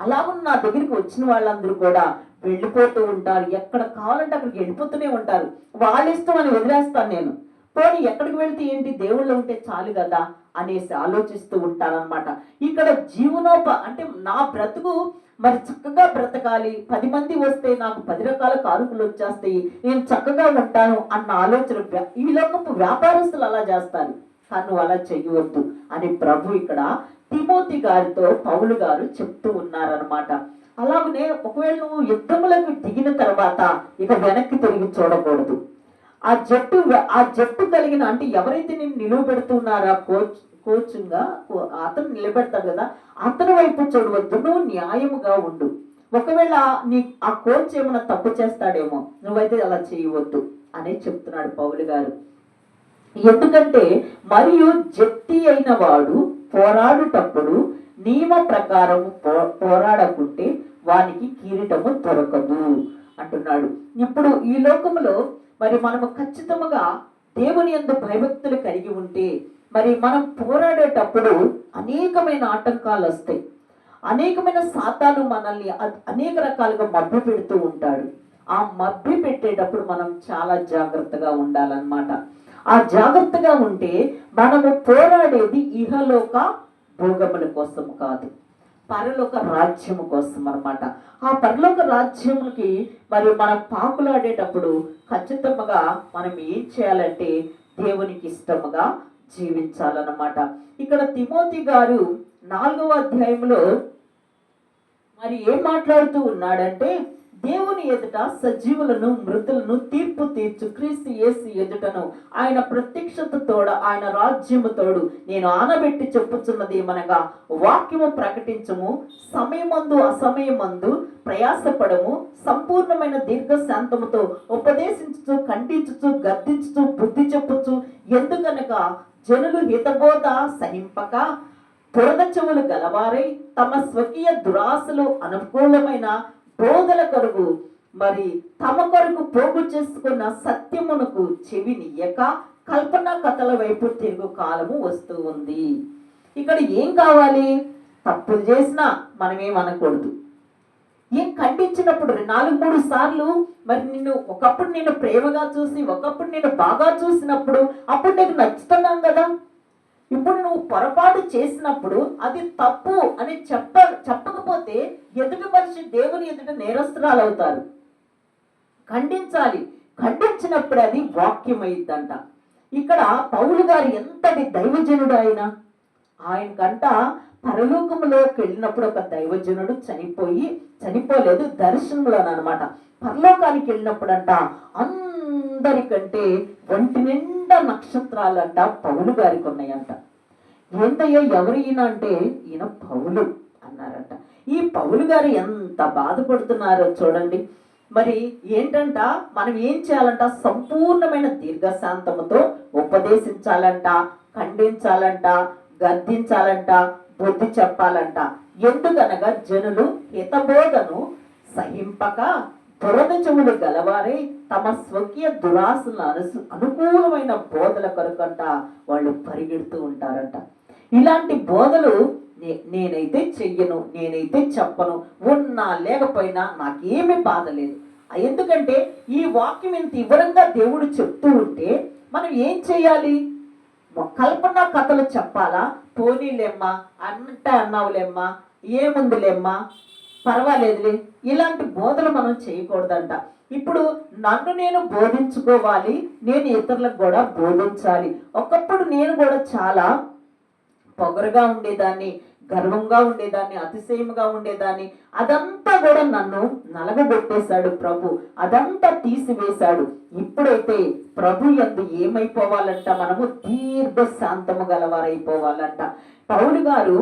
Speaker 1: అలాగే నా దగ్గరికి వచ్చిన వాళ్ళందరూ కూడా వెళ్ళిపోతూ ఉంటారు. ఎక్కడ కావాలంటే అక్కడికి వెళ్ళిపోతూనే ఉంటారు. వాళ్ళ ఇష్టం అని వదిలేస్తాను నేను. పోనీ ఎక్కడికి వెళ్తే ఏంటి, దేవుళ్ళు ఉంటే చాలు కదా అనేసి ఆలోచిస్తూ ఉంటారనమాట. ఇక్కడ అంటే నా బ్రతుకు మరి చక్కగా బ్రతకాలి, 10 మంది వస్తే నాకు 10 రకాల కానుకలు వచ్చేస్తాయి, నేను చక్కగా ఉంటాను అన్న ఆలోచన ఈ లోకపు వ్యాపారస్తులు అలా చేస్తారు. కానీ నువ్వు అలా చెయ్యవద్దు అని ప్రభు ఇక్కడ తిమోతి గారితో పౌలు గారు చెప్తూ ఉన్నారనమాట. అలాగనే ఒకవేళ నువ్వు యుద్ధములకు దిగిన తర్వాత ఇక వెనక్కి తిరిగి చూడకూడదు. ఆ జట్టు కలిగిన అంటే ఎవరైతే నేను నిలువబెడుతున్నారా కోచ్గా అతను నిలబెడతాడు కదా, అతని వైపు చూడవద్దు, నువ్వు న్యాయముగా ఉండు. ఒకవేళ ఆ కోచ్ ఏమైనా తప్పు చేస్తాడేమో, నువ్వైతే అలా చేయవద్దు అని చెప్తున్నాడు పౌలు గారు. ఎందుకంటే మరియు జట్టి అయిన వాడు పోరాడుటప్పుడు నియమ ప్రకారం పోరాడకుంటే వానికి కిరీటము దొరకదు అంటున్నాడు. ఇప్పుడు ఈ లోకంలో మరి మనము ఖచ్చితంగా దేవుని యందు భయభక్తులు కలిగి ఉంటే మరి మనం పోరాడేటప్పుడు అనేకమైన ఆటంకాలు వస్తాయి. అనేకమైన సాతాను మనల్ని అనేక రకాలుగా మభ్య పెడుతూ ఉంటాడు. ఆ మభ్య పెట్టేటప్పుడు మనం చాలా జాగ్రత్తగా ఉండాలన్నమాట. ఆ జాగ్రత్తగా ఉంటే మనము పోరాడేది ఇహలోక భోగముల కోసం కాదు, పరలోక రాజ్యము కోసం అన్నమాట. ఆ పరలోక రాజ్యముకి మరి మనం పాకులాడేటప్పుడు ఖచ్చితంగా మనం ఏం చేయాలంటే దేవునికి ఇష్టముగా జీవించాలన్నమాట. ఇక్కడ తిమోతి గారు 4వ అధ్యాయంలో మరి ఏం మాట్లాడుతూ ఉన్నాడంటే, దేవుని ఎదుట సజీవులను మృతులను తీర్పు తీర్చు క్రీస్తు యేసు ఎదుటను ఆయన ప్రత్యక్షత తోడ ఆయన రాజ్యము తోడు నేను ఆనబెట్టి చెప్పుచున్నది ఏమనగా, వాక్యము ప్రకటించము, సమయమందు అసమయమందు ప్రయాసపడము, సంపూర్ణమైన దీర్ఘశాంతముతో ఉపదేశించుచు ఖండించుచు గద్దించుచు బుద్ధి చెప్పుచు, ఎందుకనగా జనులు హితబోధ సహింపక దురద చెవులు గలవారై తమ స్వకీయ దురాశలు అనుకూలమైన బోధల కొరకు మరి తమ కొరకు పోగు చేసుకున్న సత్యమునకు చెవినియ్యక కల్పన కథల వైపు తిరుగు కాలము వస్తూ ఉంది. ఇక్కడ ఏం కావాలి? తప్పులు చేసినా మనమేమనకూడదు. ఏం ఖండించినప్పుడు 4-3 సార్లు మరి ఒకప్పుడు నిన్ను ప్రేమగా చూసి ఒకప్పుడు నేను బాగా చూసినప్పుడు అప్పుడు నీకు నచ్చుతున్నాం కదా. ఇప్పుడు నువ్వు పొరపాటు చేసినప్పుడు అది తప్పు అని చెప్పకపోతే ఎదుటి మనిషి దేవుని ఎదుట నేరస్తురాలు అవుతారు. ఖండించాలి. ఖండించినప్పుడు అది వాక్యం అయిందంట. ఇక్కడ పౌలు గారు ఎంతటి దైవజనుడు ఆయనకంట పరలోకంలోకి వెళ్ళినప్పుడు ఒక దైవజనుడు చనిపోలేదు, దర్శనంలోనమాట. పరలోకానికి వెళ్ళినప్పుడు అంట అందరికంటే ఒంటి నిండా నక్షత్రాలు అంట పౌలు గారికి ఉన్నాయంట. ఏంటయ్యా ఎవరు ఈయన అంటే, ఈయన పౌలు అన్నారంట. ఈ పౌలు గారు ఎంత బాధపడుతున్నారో చూడండి. మరి ఏంటంట, మనం ఏం చేయాలంట? సంపూర్ణమైన దీర్ఘశాంతముతో ఉపదేశించాలంట, ఖండించాలంట, గద్దించాలంట, బుద్ధి చెప్పాలంట. ఎందుకనగా జనులు హితబోధను సహింపక దురద చెవులు గలవారై తమ స్వకీయ దురాశలను అనుకూలమైన బోధల కొరకంట వాళ్ళు పరిగెడుతూ ఉంటారంట. ఇలాంటి బోధలు నేనైతే చెయ్యను, నేనైతే చెప్పను, ఉన్నా లేకపోయినా నాకేమీ బాధ లేదు. ఎందుకంటే ఈ వాక్యం ఇంత వివరంగా దేవుడు చెప్తూ ఉంటే మనం ఏం చేయాలి? కల్పన కథలు చెప్పాలా? పోనీలేమ్మా, అన్నావులేమ్మా, ఏముందిలేమ్మా, పర్వాలేదులే, ఇలాంటి బోధలు మనం చేయకూడదంట. ఇప్పుడు నన్ను నేను బోధించుకోవాలి, నేను ఇతరులకు కూడా బోధించాలి. ఒకప్పుడు నేను కూడా చాలా పొగరుగా ఉండేదాన్ని, గర్వంగా ఉండేదాన్ని, అతిశయంగా ఉండేదాన్ని. అదంతా కూడా నన్ను నలగబెట్టేశాడు ప్రభు, అదంతా తీసివేశాడు. ఇప్పుడైతే ప్రభు యందు ఏమైపోవాలంట? మనము దీర్ఘశాంతము గలవారైపోవాలంట. పౌలు గారు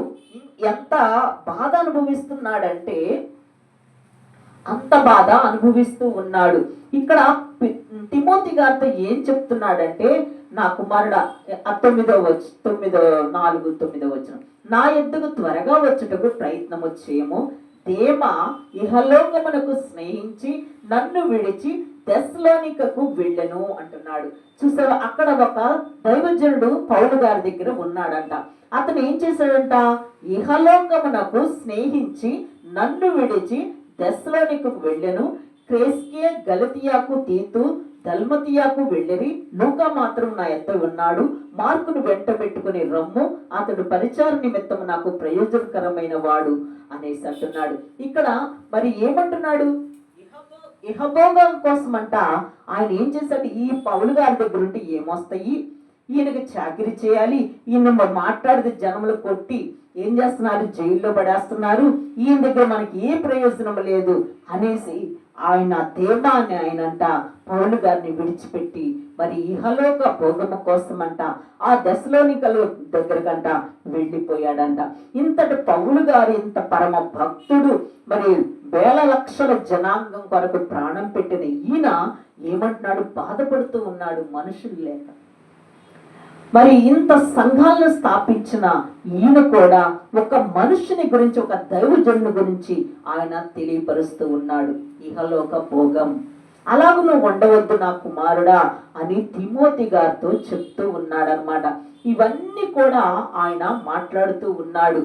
Speaker 1: ఎంత బాధ అనుభవిస్తున్నాడంటే అంత బాధ అనుభవిస్తూ ఉన్నాడు. ఇక్కడ తిమోతి గారితో ఏం చెప్తున్నాడంటే, నా కుమారుడా, 9:4-9 నా యొద్దకు త్వరగా వచ్చుటకు ప్రయత్నము చేయము, దేమ ఇహలోకమునకు స్నేహించి నన్ను విడిచి తెస్సలోనికకు వెళ్ళెను అంటున్నాడు. చూసావా, అక్కడ ఒక దైవజనుడు పౌలు గారి దగ్గర ఉన్నాడంట. అతను ఏం చేశాడంట? ఇహలోకమునకు స్నేహించి నన్ను విడిచి తెస్సలోనికకు వెళ్ళెను. క్రేస్కే, గలతియాకు, తీతు, దల్మతియాకు వెళ్ళిరి. లూకా మాత్రం నా యొద్ద ఉన్నాడు. మార్కును వెంట పెట్టుకుని రమ్ము, అతడు పరిచార నిమిత్తం నాకు ప్రయోజనకరమైన వాడు అనేసి అంటున్నాడు. ఇక్కడ మరి ఏమంటున్నాడు? ఇహభోగం కోసమంట ఆయన ఏం చేశాడు? ఈ పౌలు గారి దగ్గర ఉంటే ఏమొస్తాయి, ఈయనకి చాకిరీ చేయాలి, ఈయన మాట్లాడితే జనములు కొట్టి ఏం చేస్తున్నారు, జైల్లో పడేస్తున్నారు, ఈయన దగ్గర మనకి ఏ ప్రయోజనం లేదు అనేసి ఆయన దేవాన్ని ఆయనంట పౌలు గారిని విడిచిపెట్టి మరి ఇహలోక భోగము కోసమంట ఆ తెస్సలోనికల దగ్గరకంట వెళ్ళిపోయాడంట. ఇంతటి పౌలు గారు ఇంత పరమ భక్తుడు, మరి వేల లక్షల జనాంగం కొరకు ప్రాణం పెట్టిన ఈయన ఏమంటున్నాడు? బాధపడుతూ ఉన్నాడు, మనుషులు లేక. మరి ఇంత సంఘాలను స్థాపించిన ఈయన కూడా ఒక మనుషుని గురించి, ఒక దైవజనుని గురించి ఆయన తెలియపరుస్తూ ఉన్నాడు. ఇహలోక భోగం అలాగ నువ్వు ఉండవద్దు నా కుమారుడా అని తిమోతి గారితో చెప్తూ ఉన్నాడనమాట. ఇవన్నీ కూడా ఆయన మాట్లాడుతూ ఉన్నాడు.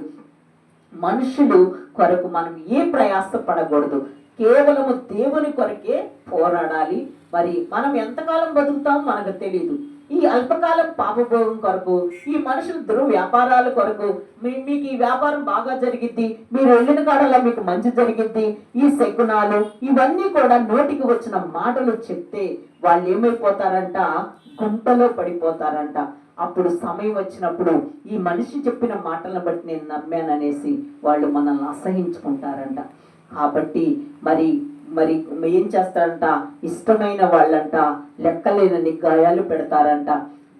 Speaker 1: మనుషులు కొరకు మనం ఏ ప్రయాస పడకూడదు, కేవలము దేవుని కొరకే పోరాడాలి. మరి మనం ఎంతకాలం బతుకుతాం మనకు తెలియదు. ఈ అల్పకాలం పాపభోగం కొరకు, ఈ మనుషుల దుర్వ్యాపారాల కొరకు, మీకు ఈ వ్యాపారం బాగా జరిగిద్ది, మీరు వెళ్ళిన కాడలా మీకు మంచి జరిగిద్ది, ఈ శకునాలు ఇవన్నీ కూడా నోటికి వచ్చిన మాటలు చెప్తే వాళ్ళు ఏమైపోతారంట? గుంటలో పడిపోతారంట. అప్పుడు సమయం వచ్చినప్పుడు ఈ మనిషి చెప్పిన మాటలను బట్టి నేను నమ్మాననేసి వాళ్ళు మనల్ని అసహించుకుంటారంట. కాబట్టి మరి మరి ఏం చేస్తారంట? ఇష్టమైన వాళ్ళంట లెక్కలేనని గాయాలు పెడతారంట.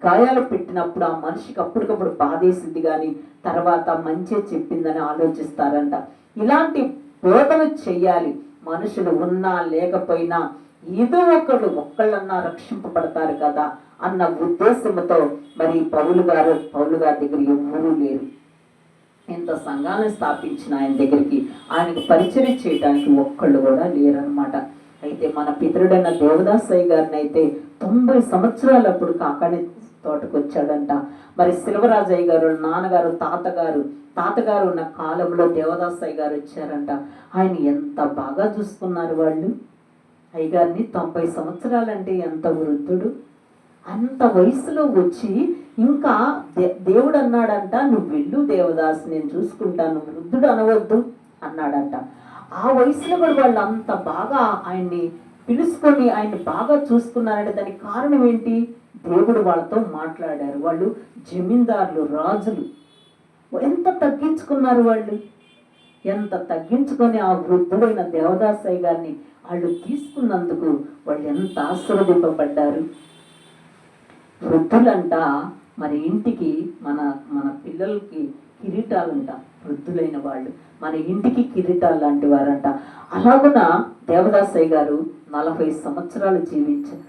Speaker 1: గాయాలు పెట్టినప్పుడు ఆ మనిషికి అప్పటికప్పుడు బాధేసింది కానీ తర్వాత మంచి చెప్పిందని ఆలోచిస్తారంట. ఇలాంటి బోధలు చెయ్యాలి. మనుషులు ఉన్నా లేకపోయినా ఏదో ఒక్కళ్ళన్నా రక్షింపబడతారు కదా అన్న ఉద్దేశంతో మరి పౌలు గారి దగ్గర ఎవరూ లేరు. ఇంత సంఘాలను స్థాపించిన ఆయన దగ్గరికి ఆయనకు పరిచయం చేయడానికి ఒక్కళ్ళు కూడా లేరనమాట. అయితే మన పితరుడైన దేవదాసయ్య గారిని అయితే 90 సంవత్సరాలప్పుడు కాకాని తోటకు వచ్చాడంట. మరి శిల్వరాజయ్య గారు నాన్నగారు తాతగారు ఉన్న కాలంలో దేవదాసయ్య గారు వచ్చారంట. ఆయన ఎంత బాగా చూసుకున్నారు వాళ్ళు. అయ్యగారిని 90 సంవత్సరాలంటే ఎంత వృద్ధుడు. అంత వయసులో వచ్చి ఇంకా దేవుడు అన్నాడంట, నువ్వు వెళ్ళు దేవదాస్, నేను చూసుకుంటాను, వృద్ధుడు అనవద్దు అన్నాడంట. ఆ వయసులో కూడా వాళ్ళు అంత బాగా ఆయన్ని పిలుచుకొని ఆయన్ని బాగా చూసుకున్నారంటే దానికి కారణం ఏంటి? దేవుడు వాళ్ళతో మాట్లాడారు. వాళ్ళు జమీందారులు, రాజులు. ఎంత తగ్గించుకున్నారు వాళ్ళు, ఎంత తగ్గించుకొని ఆ వృద్ధుడైన దేవదాసయ్య గారిని వాళ్ళు తీసుకున్నందుకు వాళ్ళు ఎంత ఆశీర్వదింపబడ్డారు. వృద్ధులంట మరి ఇంటికి మన పిల్లలకి కిరీటాలంట. వృద్ధులైన వాళ్ళు మన ఇంటికి కిరీటాలు లాంటి వారంట. అలాగున దేవదాసయ్య గారు 40 సంవత్సరాలు జీవించారు,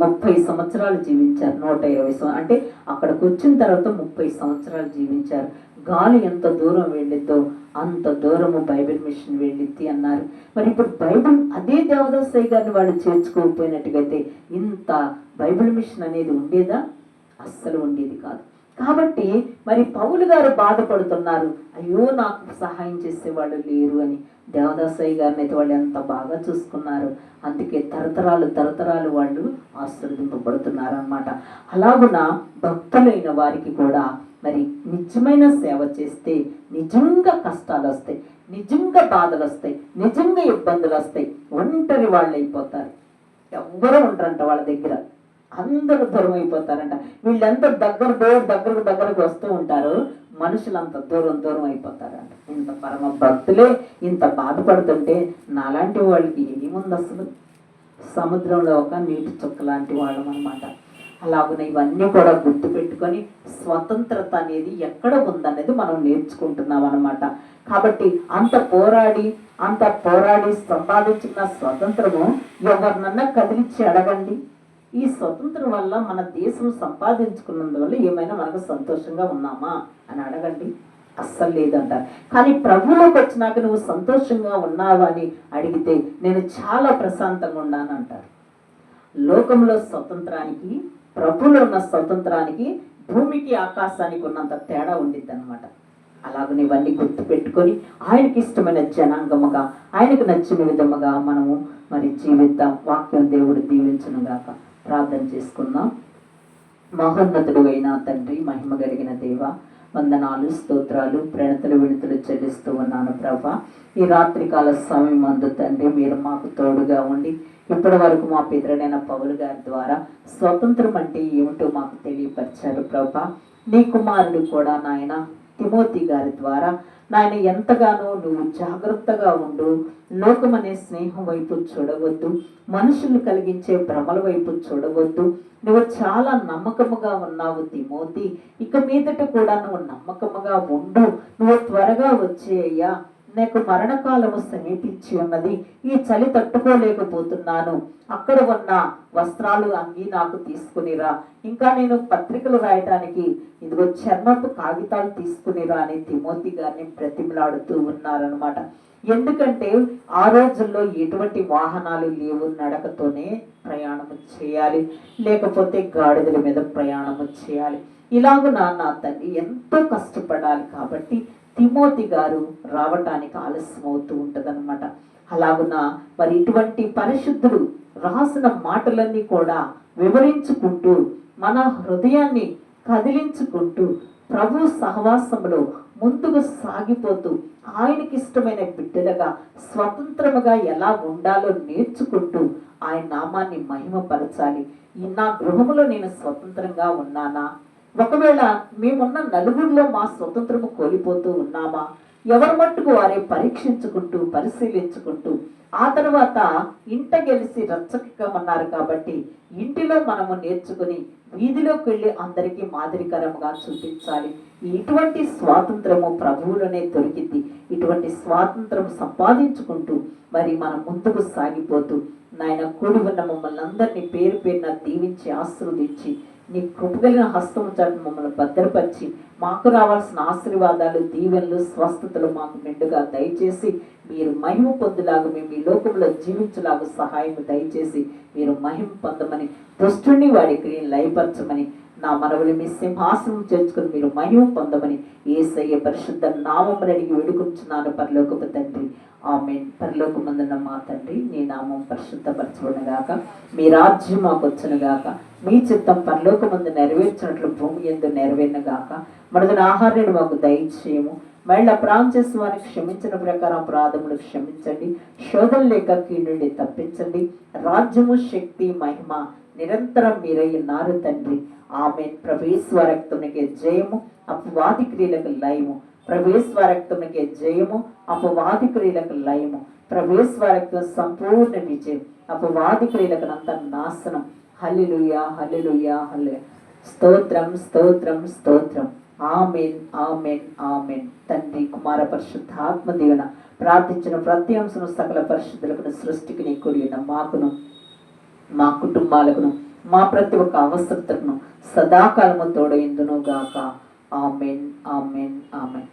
Speaker 1: 30 సంవత్సరాలు జీవించారు. 120 అంటే అక్కడికి వచ్చిన తర్వాత 30 సంవత్సరాలు జీవించారు. గాలి ఎంత దూరం వెళ్ళిద్దో అంత దూరము బైబిల్ మిషన్ వెళ్ళిద్ది అన్నారు. మరి ఇప్పుడు బైబిల్ అదే దేవదాసయ్య గారిని వాళ్ళు చేర్చుకోకపోయినట్టుగైతే ఇంత బైబిల్ మిషన్ అనేది ఉండేదా? అస్సలు ఉండేది కాదు. కాబట్టి మరి పౌలు గారు బాధపడుతున్నారు, అయ్యో నాకు సహాయం చేసేవాళ్ళు లేరు అని. దేవదాసయ్య గారిని అయితే వాళ్ళు ఎంత బాగా చూసుకున్నారు. అందుకే తరతరాలు వాళ్ళు ఆశీర్వదింపబడుతున్నారు అన్నమాట. అలాగున భక్తులైన వారికి కూడా మరి నిజమైన సేవ చేస్తే నిజంగా కష్టాలు వస్తాయి, నిజంగా బాధలు వస్తాయి, నిజంగా ఇబ్బందులు వస్తాయి. ఒంటరి వాళ్ళు అయిపోతారు, ఎవ్వరూ ఉంటారంట వాళ్ళ దగ్గర, అందరూ దూరం అయిపోతారంట. వీళ్ళంతా దగ్గరకు వస్తూ ఉంటారు, మనుషులంత దూరం అయిపోతారంట. ఇంత పరమ భక్తులే ఇంత బాధపడుతుంటే నాలాంటి వాళ్ళకి ఏముంది అసలు? సముద్రంలో ఒక నీటి చుక్క లాంటి వాళ్ళం అనమాట. అలాగున ఇవన్నీ కూడా గుర్తు పెట్టుకొని స్వతంత్రత అనేది ఎక్కడ ఉందనేది మనం నేర్చుకుంటున్నాం అనమాట. కాబట్టి అంత పోరాడి సంపాదించిన స్వతంత్రము ఎవరినన్నా కదిలించి అడగండి. ఈ స్వతంత్రం వల్ల మన దేశం సంపాదించుకున్నందువల్ల ఏమైనా మనకు సంతోషంగా ఉన్నామా అని అడగండి. అస్సలు లేదంటారు. కానీ ప్రభువులోకి వచ్చినాక నువ్వు సంతోషంగా ఉన్నావా అని అడిగితే నేను చాలా ప్రశాంతంగా ఉన్నాను అంటారు. లోకంలో స్వతంత్రానికి, ప్రభువులో ఉన్న స్వతంత్రానికి భూమికి ఆకాశానికి ఉన్నంత తేడా ఉండిద్ది అనమాట. అలాగని ఇవన్నీ గుర్తు పెట్టుకొని ఆయనకి ఇష్టమైన జనాంగముగా, ఆయనకు నచ్చిన విధముగా మనము మరి జీవిద్దాం. వాక్యం దేవుడు దీవించును గాక. ప్రార్థన చేసుకుందాం. మహోన్నతుడు అయిన తండ్రి, మహిమ కలిగిన దేవ, వందనాలు, స్తోత్రాలు, ప్రణతులు, విడుదలు చెల్లిస్తూ ఉన్నాను ప్రభా. ఈ రాత్రికాల సమయం అందు తండ్రి మీరు మాకు తోడుగా ఉండి ఇప్పటి వరకు మా పితరుడైన పౌలు గారి ద్వారా స్వతంత్రం అంటే ఏమిటో మాకు తెలియపరిచారు ప్రభా. నీ కుమారుడు కూడా నాయన తిమోతి గారి ద్వారా నాయన ఎంతగానో నువ్వు జాగ్రత్తగా ఉండు, లోకమనే స్నేహం వైపు చూడవద్దు, మనుషులు కలిగించే భ్రమల వైపు చూడవద్దు, నువ్వు చాలా నమ్మకముగా ఉన్నావు తిమోతి, ఇక మీదట కూడా నువ్వు నమ్మకముగా ఉండు, నువ్వు త్వరగా వచ్చేయ్యా, నాకు మరణకాలము సమీపించి ఉన్నది, ఈ చలి తట్టుకోలేకపోతున్నాను, అక్కడ ఉన్న వస్త్రాలు అంగి నాకు తీసుకునిరా, ఇంకా నేను పత్రికలు రాయటానికి ఇదిగో చర్మపు కాగితాలు తీసుకునిరా అని తిమోతి గారిని బ్రతిమలాడుతూ ఉన్నారనమాట. ఎందుకంటే ఆ రోజుల్లో ఎటువంటి వాహనాలు లేవు, నడకతోనే ప్రయాణము చేయాలి, లేకపోతే గాడిదల మీద ప్రయాణము చేయాలి. ఇలాగ నా తండ్రి ఎంతో కష్టపడాలి. కాబట్టి తిమోతి గారు రావటానికి ఆలస్యం అవుతూ ఉంటదన్నమాట. అలాగున మరి ఇటువంటి పరిశుద్ధుడు రాసిన మాటలన్నీ కూడా వివరించుకుంటూ మన హృదయాన్ని కదిలించుకుంటూ ప్రభు సహవాసంలో ముందుకు సాగిపోతూ ఆయనకి ఇష్టమైన బిడ్డలుగా స్వతంత్రముగా ఎలా ఉండాలో నేర్చుకుంటూ ఆయన నామాన్ని మహిమపరచాలి. నా గృహములో నేను స్వతంత్రంగా ఉన్నానా? ఒకవేళ మేమున్న నలుగురిలో మా స్వతంత్రము కోల్పోతూ ఉన్నామా? ఎవరి మట్టుకు వారే పరీక్షించుకుంటూ పరిశీలించుకుంటూ ఆ తర్వాత ఇంట గెలిచి రచ్చకమన్నారు కాబట్టి ఇంటిలో మనము నేర్చుకుని వీధిలోకి వెళ్ళి అందరికీ మాదిరికరంగా చూపించాలి. ఇటువంటి స్వాతంత్రము ప్రభువులోనే దొరికింది. ఇటువంటి స్వాతంత్రం సంపాదించుకుంటూ మరి మనం ముందుకు సాగిపోతూ నాయన కూడి ఉన్న మమ్మల్ని అందరినీ పేరు పేరున దీవించి ఆశీర్వదించి నీ కృపగలిగిన హస్తము చాటు మమ్మల్ని భద్రపరిచి మాకు రావాల్సిన ఆశీర్వాదాలు, దీవెనలు, స్వస్థతలు మాకు మెండుగా దయచేసి మీరు మహిమ పొందులాగా, మేము ఈ లోకంలో జీవించలాగా సహాయం దయచేసి మీరు మహిమ పొందమని, దుష్టుని వాడి క్రియను లయపరచమని, నా మనవులు మీ సింహాసనం చేర్చుకుని మీరు మహిమ పొందమని యేసయ్య పరిశుద్ధ నామమున అడిగి వేడుకుంటున్నాను పరలోకపు తండ్రి. ఆమేన్. పరలోకమందున్న మా తండ్రి, నీ నామం పరిశుద్ధపరచబడునుగాక, మీ రాజ్యం మాకు వచ్చునుగాక, మీ చిత్తం పరలోకమందు నెరవేర్చినట్లు భూమి యందు నెరవేరునుగాక. మనదిన ఆహారాన్ని మాకు దయచేయము, మళ్ళీ అపరాధం చేసిన వారికి క్షమించిన ప్రకారం అపరాధములు క్షమించండి, శోధన లేక కీడు నుండి తప్పించండి. రాజ్యము, శక్తి, మహిమ నిరంతరం మీరై ఉన్నారు తండ్రి. ఆమేన్. ప్రభేశ్వ రక్తమునకే జయము, అపవాది క్రియలకు లయము. ప్రభేశ్వ రక్తమునకే జయము, అపవాది క్రియలకు లయము. ప్రభేశ్వ రక్తం సంపూర్ణ విజయం, అపవాది క్రియలకు అంత నాశనం. హల్లెలూయా, హల్లెలూయా, హల్లెలూయా. స్తోత్రం, స్తోత్రం, స్తోత్రం. ఆమేన్, ఆమేన్, ఆమేన్. తండ్రి, కుమార, పరిశుద్ధాత్మ దీవెన ప్రార్థించిన ప్రతి అంశం సకల పరిశుద్ధులకు సృష్టికి నీ కూడిన మాకును, మా కుటుంబాలకును, మా ప్రతి ఒక్క అవసరతను సదాకాలము తోడైందును గాక. ఆమేన్, ఆమేన్, ఆమేన్.